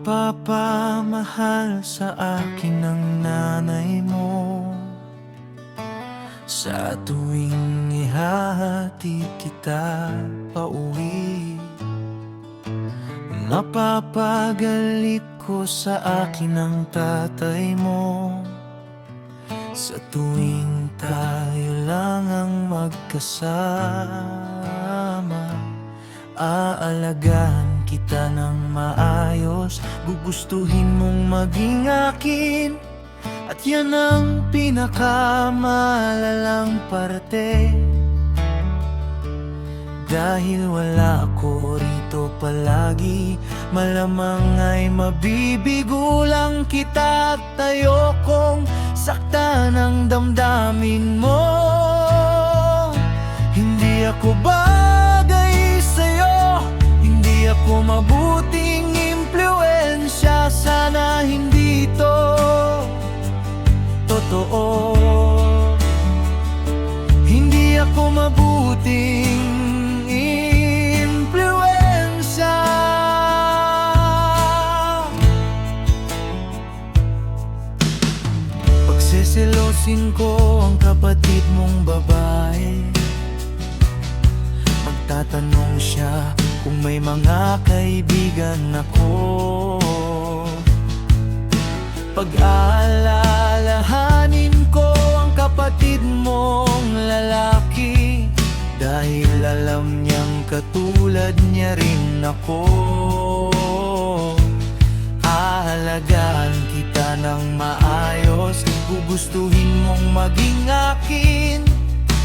Napapamahal sa akin ng nanay mo sa tuwing ihahatid kita pauwi. Napapagalit ko sa akin ng tatay mo sa tuwing tayo lang ang magkasama. Aalagaan kita ng maayos, gugustuhin mong maging akin, at yan ang pinakamalalang parte. Dahil wala ako rito palagi, malamang ay mabibigo lang kita at ayokong saktan ang damdamin mo. Hindi ako bagay sa'yo, hindi ako mabuting impluwensya. Sana hindi to totoo. Hindi ako mabuting impluwensya. Pagseselosin ko ang kapatid mong babae, magtatanong siya kung may mga kaibigan ako. Pag-aalalahanin ko ang kapatid mong lalaki, dahil alam niyang katulad niya rin ako. Aalagaan kita ng maayos, gugustuhin mong maging akin,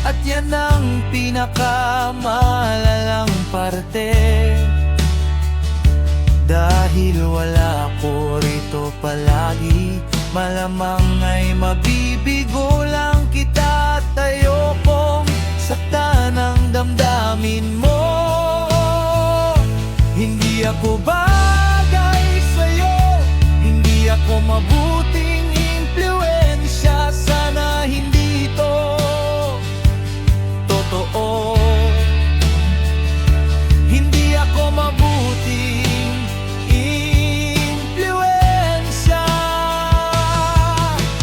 at yan ang pinakamalalang parte. Dahil wala ako rito palagi, malamang ay mabibigo lang kita at ayokong saktan ang damdamin mo. Hindi ako bagay sa'yo, hindi ako mabuting impluwensya. Sana hindi to totoo. Hindi ako mabuting impluwensya.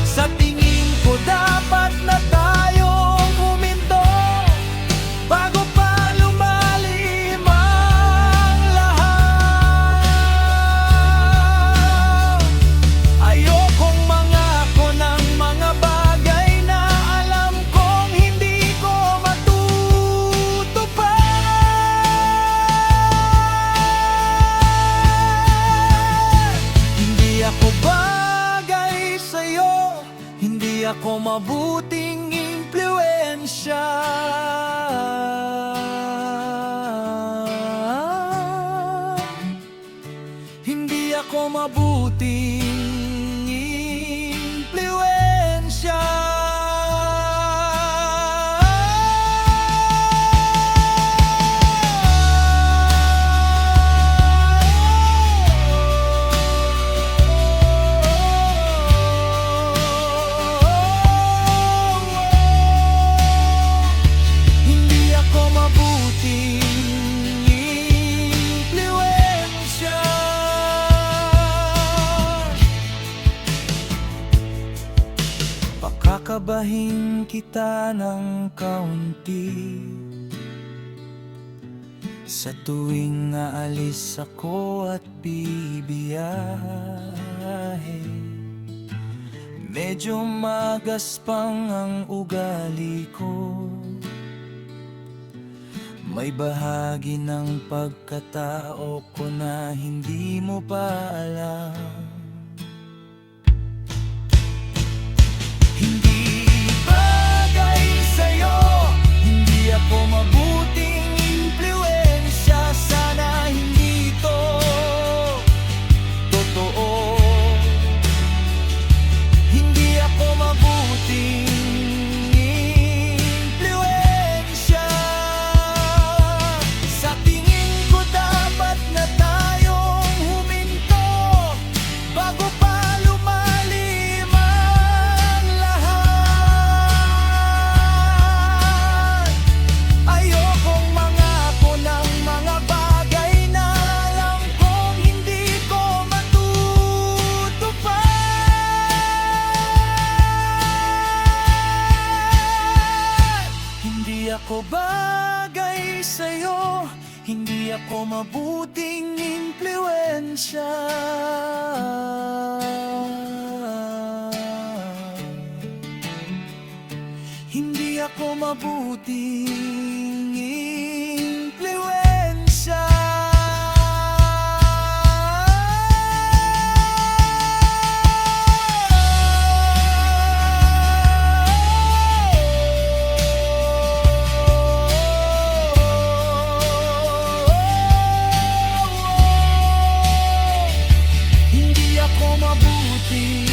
Sa tingin ko dapat na tayong huminto bago pa lumalim ang lahat. Ayokong mangako ng mga bagay na alam kong hindi ko matutupad. Hindi ako bagay sa'yo, hindi ako mabuting impluwensya. Hindi ako mabuting impluwensya. Hindi ako mabuting impluwensya. Pakakabahin kita ng kaunti sa tuwing aalis ako at bibiyahe. Medyo magaspang ang ugali ko, may bahagi ng pagkatao ko na hindi mo pa alam. Hindi bagay sa'yo, hindi ako mabuting impluwensya. Sana hindi to totoo. Hindi ako mabuting impluwensya. Sa tingin ko dapat na tayong huminto ako bagay sa'yo, hindi ako mabuting impluwensya. Hindi ako mabuting impluwensya. Hindi ako mabuti